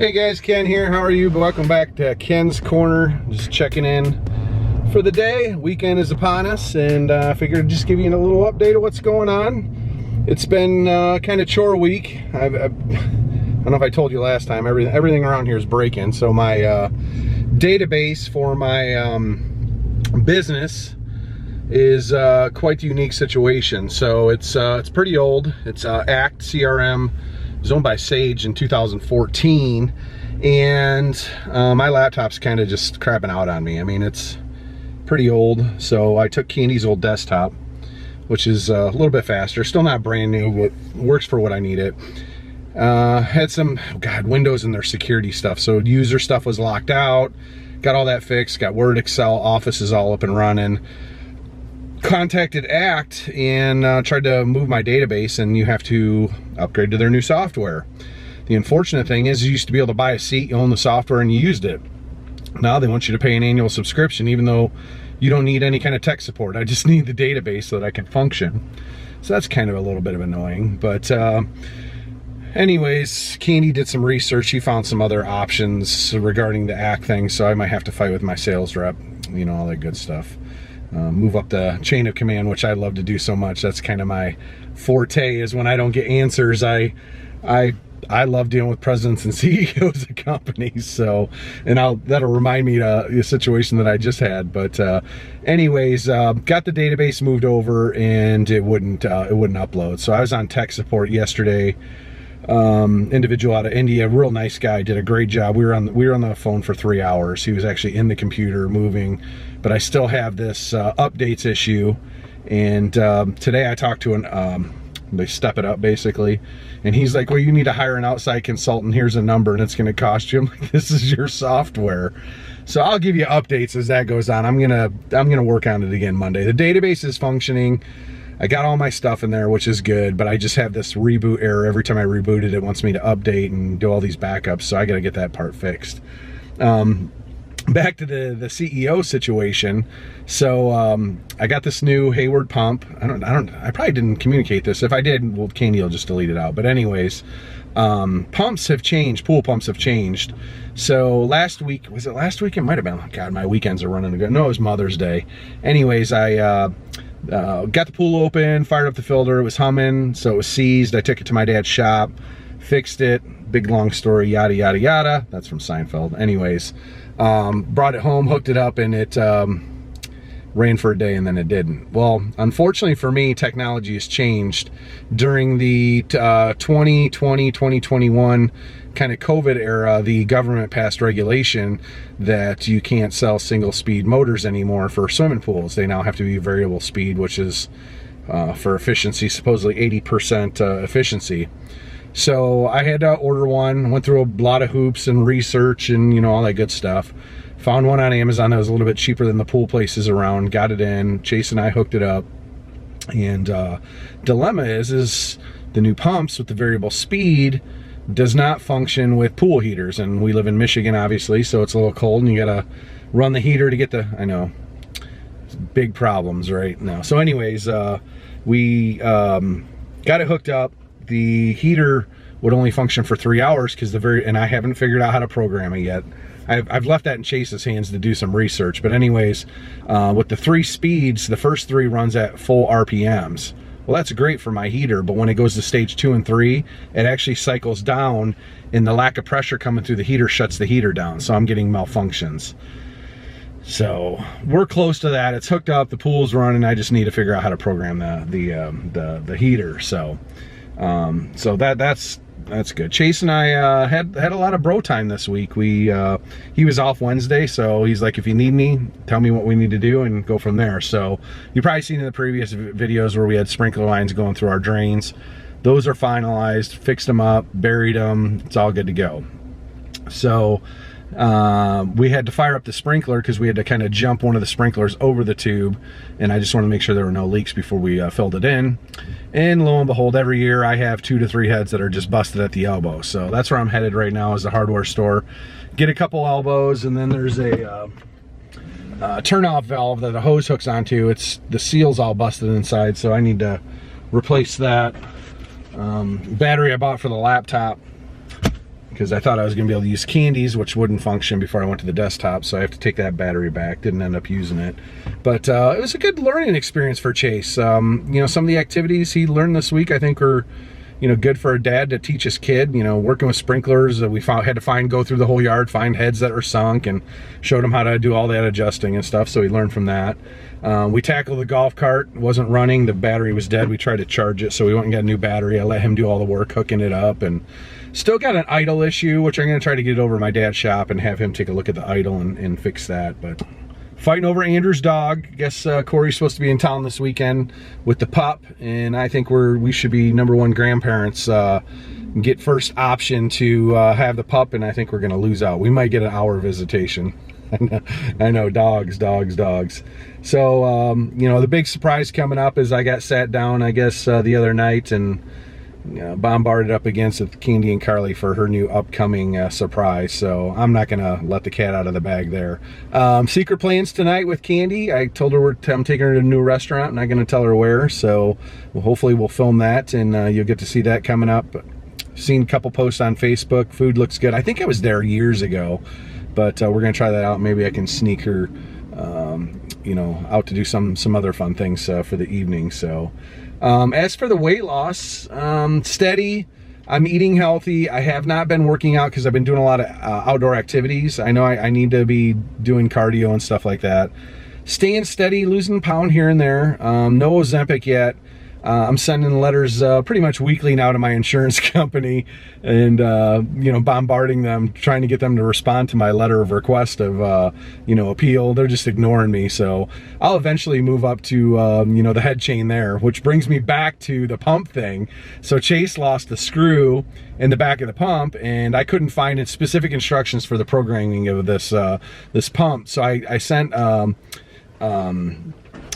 Hey guys, Ken here. How are you? Welcome back to Ken's Corner. Just checking in for the day. Weekend is upon us, and I figured I'd just give you a little update of what's going on. It's been kind of chore week. I don't know if I told you last time. Everything around here is breaking. So my database for my business is quite the unique situation. So it's pretty old. It's ACT CRM. It was owned by Sage in 2014, and my laptop's kind of just crapping out on me. I mean, it's pretty old, so I took Candi's old desktop, which is a little bit faster. Still not brand new, but works for what I need it. Had some, Windows in their security stuff, so user stuff was locked out. Got all that fixed, got Word, Excel, Office is all up and running. Contacted ACT and tried to move my database, and you have to upgrade to their new software. The unfortunate thing is you used to be able to buy a seat, you own the software, and you used it. Now they want you to pay an annual subscription, even though you don't need any kind of tech support. I just need the database so that I can function. So that's kind of a little bit of annoying. But anyways, Candi did some research. She found some other options regarding the ACT thing, so I might have to fight with my sales rep, you know, all that good stuff. Move up the chain of command, which I love to do so much. That's kind of my forte, is when I don't get answers. I love dealing with presidents and CEOs of companies. So, and that'll remind me of the situation that I just had. But anyways, got the database moved over, and it wouldn't upload. So I was on tech support yesterday. Individual out of India, real nice guy, did a great job. We were on the phone for 3 hours. He was actually in the computer moving, but I still have this updates issue. And today I talked to they step it up basically, and he's like, well, you need to hire an outside consultant. Here's a number, and it's going to cost you. I'm like, this is your software. So I'll give you updates as that goes on. I'm gonna work on it again Monday. The database is functioning. I got all my stuff in there, which is good, but I just have this reboot error. Every time I reboot it, it wants me to update and do all these backups, so I gotta get that part fixed. Back to the CEO situation. So I got this new Hayward pump. I probably didn't communicate this. If I did, well, Candi will just delete it out. But anyways, pumps have changed. Pool pumps have changed. So last week, was it last week? It might have been. God, my weekends are running ago. No, it was Mother's Day. Anyways, I got the pool open, fired up the filter, it was humming, so it was seized. I took it to my dad's shop, fixed it, big long story, yada yada yada. That's from Seinfeld. Anyways, brought it home, hooked it up, and it ran for a day, and then it didn't. Well, unfortunately for me, technology has changed. During the 2020, 2021 kind of COVID era, the government passed regulation that you can't sell single speed motors anymore for swimming pools. They now have to be variable speed, which is for efficiency, supposedly 80% efficiency. So I had to order one, went through a lot of hoops and research and, you know, all that good stuff. Found one on Amazon that was a little bit cheaper than the pool places around, got it in, Chase and I hooked it up. And dilemma is the new pumps with the variable speed does not function with pool heaters, and we live in Michigan obviously, so it's a little cold and you gotta run the heater to get the, I know, big problems right now. So anyways, we got it hooked up. The heater would only function for 3 hours because and I haven't figured out how to program it yet. I've left that in Chase's hands to do some research. But anyways, with the 3 speeds, the first 3 runs at full RPMs. Well, that's great for my heater, but when it goes to stage 2 and 3, it actually cycles down, and the lack of pressure coming through the heater shuts the heater down, so I'm getting malfunctions. So we're close to that. It's hooked up, the pool's running. I just need to figure out how to program the heater. So that's good. Chase and I had a lot of bro time this week. He was off Wednesday, so he's like, if you need me, tell me what we need to do and go from there. So you've probably seen in the previous videos where we had sprinkler lines going through our drains. Those are finalized, fixed them up, buried them. It's all good to go. So we had to fire up the sprinkler because we had to kind of jump one of the sprinklers over the tube, and I just wanted to make sure there were no leaks before we filled it in. And lo and behold, every year I have 2 to 3 heads that are just busted at the elbow. So that's where I'm headed right now, is the hardware store. Get a couple elbows, and then there's a turn-off valve that the hose hooks onto. The seal's all busted inside, so I need to replace that. Battery I bought for the laptop because I thought I was going to be able to use Candi's, which wouldn't function before I went to the desktop, so I have to take that battery back. Didn't end up using it. But it was a good learning experience for Chase. You know, some of the activities he learned this week I think are, you know, good for a dad to teach his kid. You know, working with sprinklers, we had to go through the whole yard, find heads that were sunk, and showed him how to do all that adjusting and stuff, so he learned from that. We tackled the golf cart. It wasn't running, the battery was dead. We tried to charge it, so we went and got a new battery. I let him do all the work hooking it up, and still got an idle issue, which I'm going to try to get it over to my dad's shop and have him take a look at the idle and fix that. But fighting over Andrew's dog. I guess Corey's supposed to be in town this weekend with the pup, and I think we should be #1 grandparents. Get first option to have the pup, and I think we're going to lose out. We might get an hour visitation. I know, dogs. So, you know, the big surprise coming up is I got sat down, I guess, the other night and bombarded up against with Candi and Carly for her new upcoming surprise. So I'm not going to let the cat out of the bag there. Secret plans tonight with Candi. I told her I'm taking her to a new restaurant. I'm not going to tell her where. So hopefully we'll film that, and you'll get to see that coming up. Seen a couple posts on Facebook. Food looks good. I think I was there years ago. But we're going to try that out. Maybe I can sneak her, you know, out to do some other fun things for the evening. So as for the weight loss, steady. I'm eating healthy. I have not been working out because I've been doing a lot of outdoor activities. I know I need to be doing cardio and stuff like that. Staying steady, losing a pound here and there. No Ozempic yet. I'm sending letters pretty much weekly now to my insurance company, and you know, bombarding them, trying to get them to respond to my letter of request of you know, appeal. They're just ignoring me. So I'll eventually move up to you know, the head chain there, which brings me back to the pump thing. So Chase lost the screw in the back of the pump, and I couldn't find specific instructions for the programming of this this pump. So I sent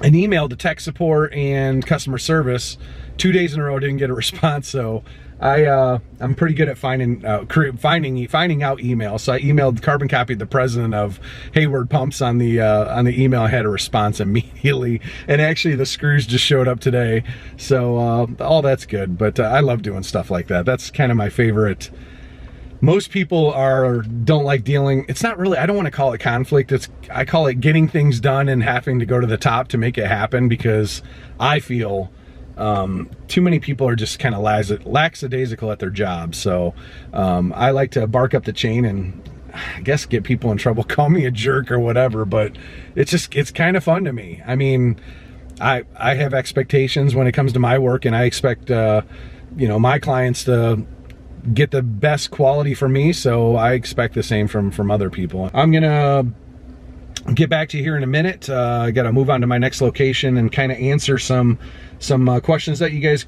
an email to tech support and customer service 2 days in a row, didn't get a response. So I'm pretty good at finding out emails. So I emailed, carbon copied the president of Hayward Pumps on the email. I had a response immediately, and actually the screws just showed up today. So all that's good. But I love doing stuff like that. That's kind of my favorite. Most people don't like dealing, it's not really, I don't want to call it conflict, I call it getting things done and having to go to the top to make it happen, because I feel too many people are just kind of lackadaisical at their job. So I like to bark up the chain and I guess get people in trouble, call me a jerk or whatever, but it's kind of fun to me. I mean, I have expectations when it comes to my work, and I expect you know, my clients to get the best quality from me, so I expect the same from other people. I'm gonna get back to you here in a minute. I gotta move on to my next location and kind of answer some questions that you guys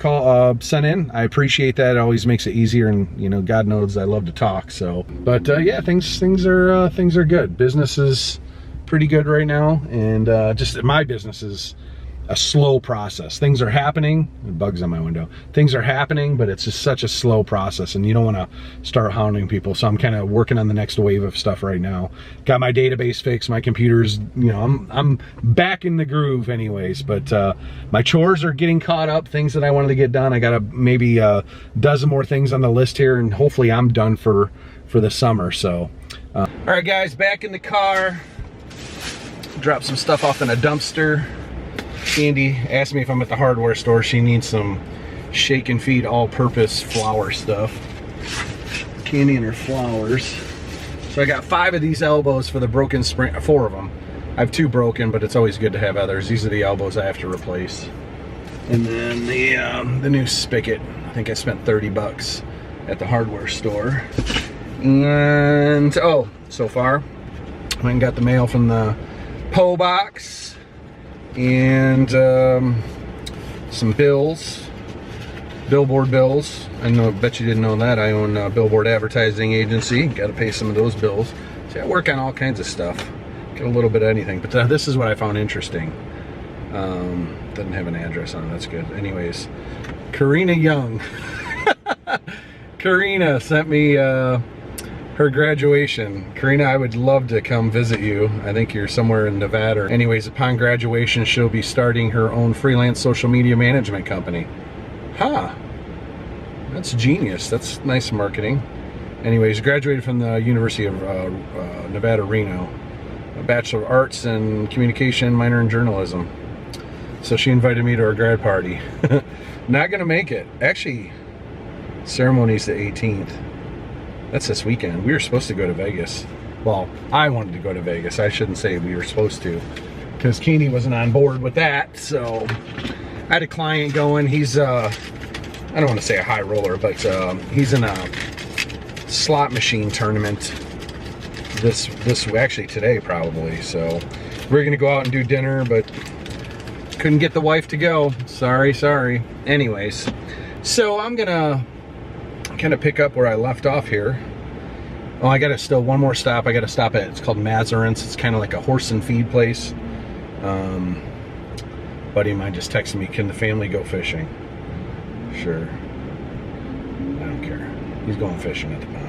sent in. I appreciate that. It always makes it easier, and you know, God knows I love to talk. So, but yeah, things are good. Business is pretty good right now, and just my business is a slow process. Things are happening, bugs on my window. Things are happening, but it's just such a slow process, and you don't want to start hounding people. So I'm kind of working on the next wave of stuff right now. Got my database fixed, my computer's, you know, I'm back in the groove anyways, but my chores are getting caught up, things that I wanted to get done. I got maybe a dozen more things on the list here, and hopefully I'm done for the summer. So all right guys, back in the car, drop some stuff off in a dumpster. Candi asked me if I'm at the hardware store. She needs some shake and feed all-purpose flour stuff. Candi and her flowers. So I got 5 of these elbows for the broken spring, 4 of them. I have 2 broken, but it's always good to have others. These are the elbows I have to replace. And then the new spigot. I think I spent 30 bucks at the hardware store. And oh, so far, I went and got the mail from the PO box. And some bills, billboard bills. I bet you didn't know that. I own a billboard advertising agency. Got to pay some of those bills. See, I work on all kinds of stuff. Get a little bit of anything. But this is what I found interesting. Doesn't have an address on it. That's good. Anyways, Karina Young. Karina sent me her graduation. Karina, I would love to come visit you. I think you're somewhere in Nevada. Anyways, upon graduation, she'll be starting her own freelance social media management company. Huh. That's genius. That's nice marketing. Anyways, graduated from the University of Nevada, Reno. A Bachelor of Arts in Communication, minor in Journalism. So she invited me to her grad party. Not gonna make it. Actually, ceremony's the 18th. That's this weekend. We were supposed to go to Vegas. Well, I wanted to go to Vegas. I shouldn't say we were supposed to, because Candi wasn't on board with that. So I had a client going. He's I don't want to say a high roller, but he's in a slot machine tournament this actually today probably. So we're gonna go out and do dinner, but couldn't get the wife to go. Sorry. Anyways, so I'm gonna kind of pick up where I left off here. Oh, I gotta still one more stop. I gotta stop at, it's called Mazarins. It's kind of like a horse and feed place. Buddy of mine just texted me, can the family go fishing? Sure. I don't care. He's going fishing at the pond.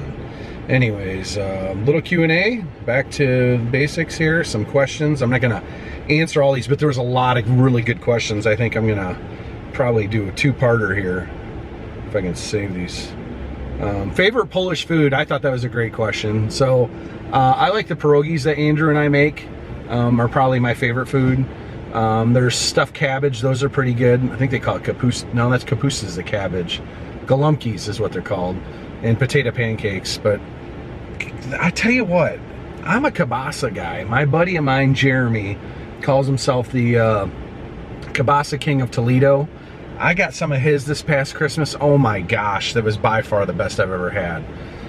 Anyways, little Q&A, back to basics here, some questions. I'm not gonna answer all these, but there was a lot of really good questions. I think I'm gonna probably do a two-parter here, if I can save these. Favorite Polish food, I thought that was a great question. So, I like the pierogies that Andrew and I make, are probably my favorite food. There's stuffed cabbage, those are pretty good. I think they call it kapust, no, that's kapust is the cabbage. Golumkis is what they're called. And potato pancakes, but I tell you what, I'm a kielbasa guy. My buddy of mine, Jeremy, calls himself the kielbasa king of Toledo. I got some of his this past Christmas. Oh my gosh, that was by far the best I've ever had.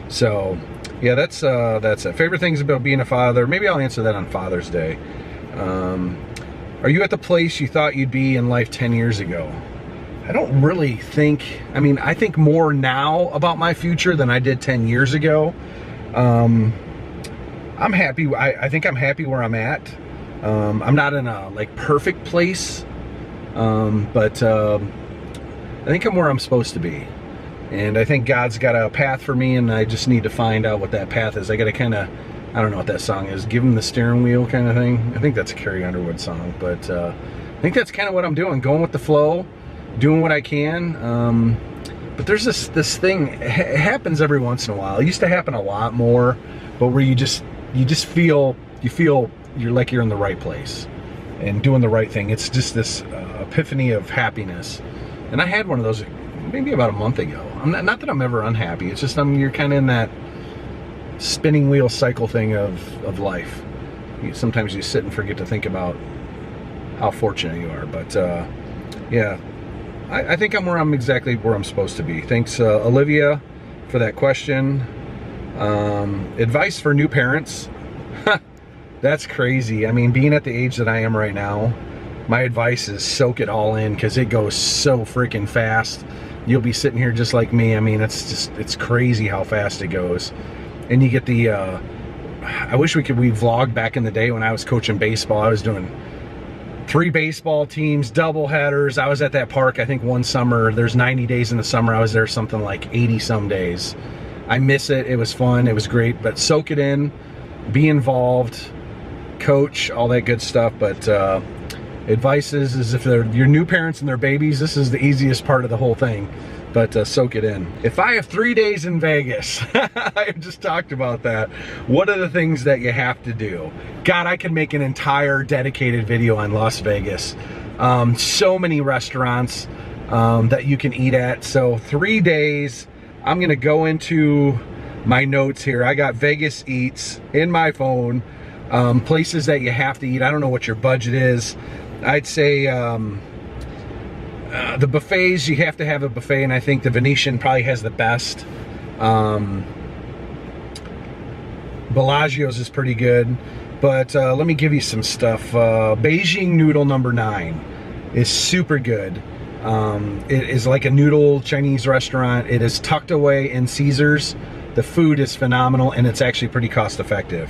So yeah, that's it. Favorite things about being a father, maybe I'll answer that on Father's Day. Are you at the place you thought you'd be in life 10 years ago? I don't really think, I mean, I think more now about my future than I did 10 years ago. I'm happy, I think I'm happy where I'm at. I'm not in a like perfect place, but I think I'm where I'm supposed to be. And I think God's got a path for me, and I just need to find out what that path is. I gotta kind of, I don't know what that song is, give him the steering wheel kind of thing. I think that's a Carrie Underwood song, but I think that's kind of what I'm doing, going with the flow, doing what I can. But there's this thing, it happens every once in a while. It used to happen a lot more, but where you just feel you're like you're in the right place and doing the right thing. It's just this epiphany of happiness. And I had one of those maybe about a month ago. Not that I'm ever unhappy. It's just you're kind of in that spinning wheel cycle thing of life. Sometimes you sit and forget to think about how fortunate you are. But yeah, I think I'm exactly where I'm supposed to be. Thanks, Olivia, for that question. Advice for new parents. That's crazy. I mean, being at the age that I am right now, my advice is soak it all in, because it goes so freaking fast. You'll be sitting here just like me. I mean, it's crazy how fast it goes. And you get the, I wish we vlogged back in the day when I was coaching baseball. I was doing 3 baseball teams, double headers. I was at that park, I think one summer, there's 90 days in the summer. I was there something like 80 some days. I miss it. It was fun. It was great, but soak it in, be involved, coach, all that good stuff. But advice is if they're your new parents and their babies, this is the easiest part of the whole thing. But soak it in. If I have 3 days in Vegas, I just talked about that. What are the things that you have to do? God, I could make an entire dedicated video on Las Vegas. So many restaurants that you can eat at. So 3 days, I'm gonna go into my notes here. I got Vegas Eats in my phone. Places that you have to eat. I don't know what your budget is. I'd say the buffets, you have to have a buffet, and I think the Venetian probably has the best. Bellagio's is pretty good, but let me give you some stuff. Beijing noodle number 9 is super good. It is like a noodle Chinese restaurant. It is tucked away in Caesars. The food is phenomenal, and it's actually pretty cost effective.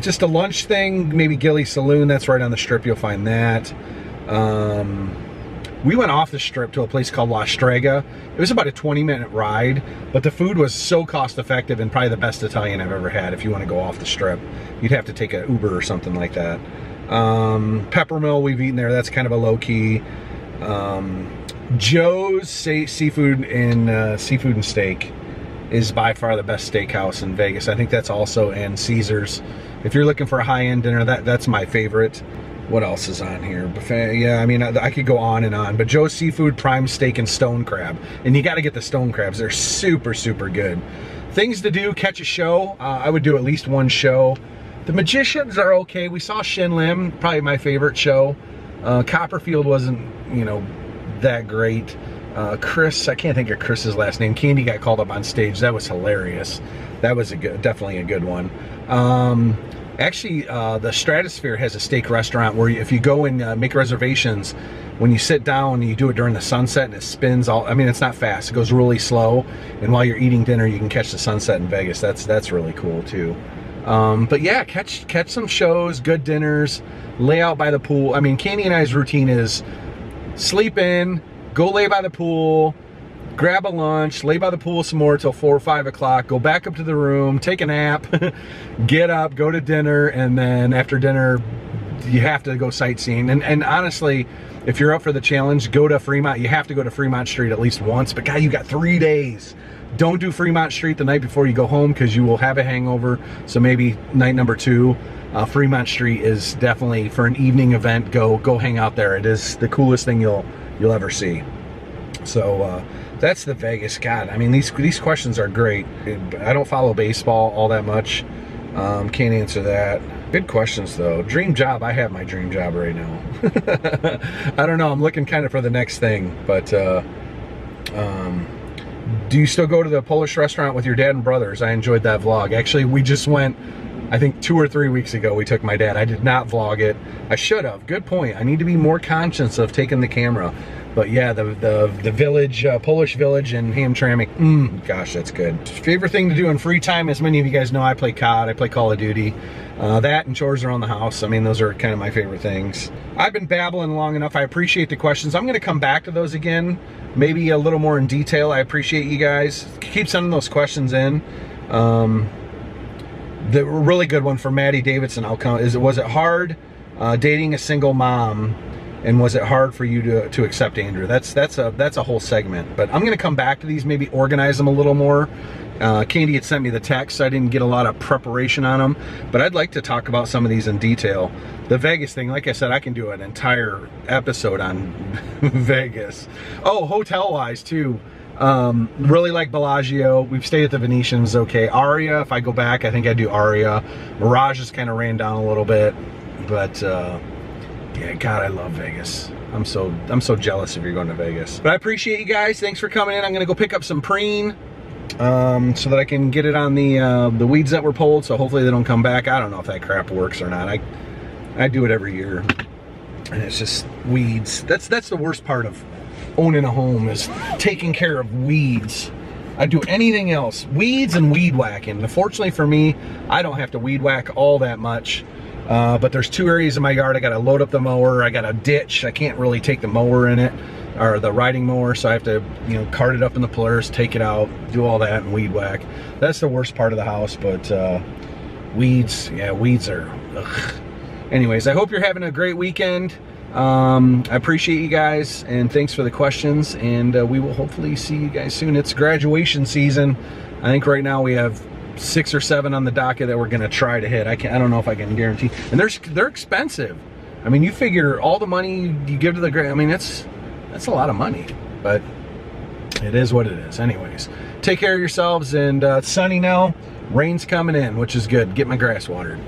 Just a lunch thing, maybe Gilly Saloon, that's right on the strip, you'll find that. We went off the strip to a place called La Strega. It was about a 20-minute ride, but the food was so cost effective and probably the best Italian I've ever had. If you want to go off the strip, you'd have to take an Uber or something like that. Peppermill, we've eaten there, that's kind of a low-key. Joe's Seafood and Steak is by far the best steakhouse in Vegas. I think that's also in Caesars. If you're looking for a high-end dinner, that's my favorite. What else is on here? Buffet, yeah, I mean, I could go on and on, but Joe's Seafood, prime steak, and stone crab. And you got to get the stone crabs. They're super, super good. Things to do, catch a show. I would do at least one show. The Magicians are okay. We saw Shin Lim, probably my favorite show. Copperfield wasn't, you know, that great. Chris, I can't think of Chris's last name. Candi got called up on stage. That was hilarious. That was definitely a good one. Actually, the Stratosphere has a steak restaurant where if you go and make reservations, when you sit down, you do it during the sunset and it spins all. I mean, it's not fast. It goes really slow. And while you're eating dinner, you can catch the sunset in Vegas. That's really cool too. But yeah, catch some shows, good dinners, lay out by the pool. I mean, Candi and I's routine is sleep in, go lay by the pool, grab a lunch, lay by the pool some more till 4 or 5 o'clock, go back up to the room, take a nap, get up, go to dinner, and then after dinner, you have to go sightseeing. And honestly, if you're up for the challenge, go to Fremont. You have to go to Fremont Street at least once, but God, you got 3 days. Don't do Fremont Street the night before you go home because you will have a hangover. So maybe night number 2, Fremont Street is definitely, for an evening event, go hang out there. It is the coolest thing you'll ever see. So that's the Vegas. God, I mean, these questions are great. I don't follow baseball all that much. Can't answer that. Good questions though. Dream job. I have my dream job right now. I don't know. I'm looking kind of for the next thing, but do you still go to the Polish restaurant with your dad and brothers? I enjoyed that vlog. Actually, we just went, I think 2 or 3 weeks ago, we took my dad. I did not vlog it. I should have. Good point. I need to be more conscious of taking the camera. But yeah, the village, Polish village in Hamtramck, gosh, that's good. Favorite thing to do in free time, as many of you guys know, I play COD, I play Call of Duty. That and chores around the house. I mean, those are kind of my favorite things. I've been babbling long enough. I appreciate the questions. I'm gonna come back to those again, maybe a little more in detail. I appreciate you guys. Keep sending those questions in. The really good one for Maddie Davidson, was it hard dating a single mom? And was it hard for you to accept Andrew? That's a whole segment. But I'm gonna come back to these, maybe organize them a little more. Candi had sent me the text, so I didn't get a lot of preparation on them. But I'd like to talk about some of these in detail. The Vegas thing, like I said, I can do an entire episode on Vegas. Oh, hotel-wise too. Really like Bellagio. We've stayed at the Venetian, it was okay. Aria, if I go back, I think I'd do Aria. Mirage has kind of ran down a little bit, but yeah, God, I love Vegas. I'm so jealous if you're going to Vegas. But I appreciate you guys. Thanks for coming in. I'm gonna go pick up some preen so that I can get it on the weeds that were pulled. So hopefully they don't come back. I don't know if that crap works or not. I do it every year, and it's just weeds. That's the worst part of owning a home, is taking care of weeds. I do anything else, weeds and weed whacking. Fortunately for me, I don't have to weed whack all that much. But there's 2 areas in my yard. I got to load up the mower. I got a ditch. I can't really take the mower in it, or the riding mower, so I have to, you know, cart it up in the Polaris, take it out, do all that, and weed whack. That's the worst part of the house. But weeds, yeah, weeds are ugh. Anyways, I hope you're having a great weekend. I appreciate you guys, and thanks for the questions, and we will hopefully see you guys soon. It's graduation season. I think right now we have 6 or 7 on the docket that we're gonna try to hit. I don't know if I can guarantee. And they're expensive. I mean, you figure all the money you give to the grad. I mean, that's a lot of money, but it is what it is. Anyways, take care of yourselves, and it's sunny now. Rain's coming in, which is good. Get my grass watered.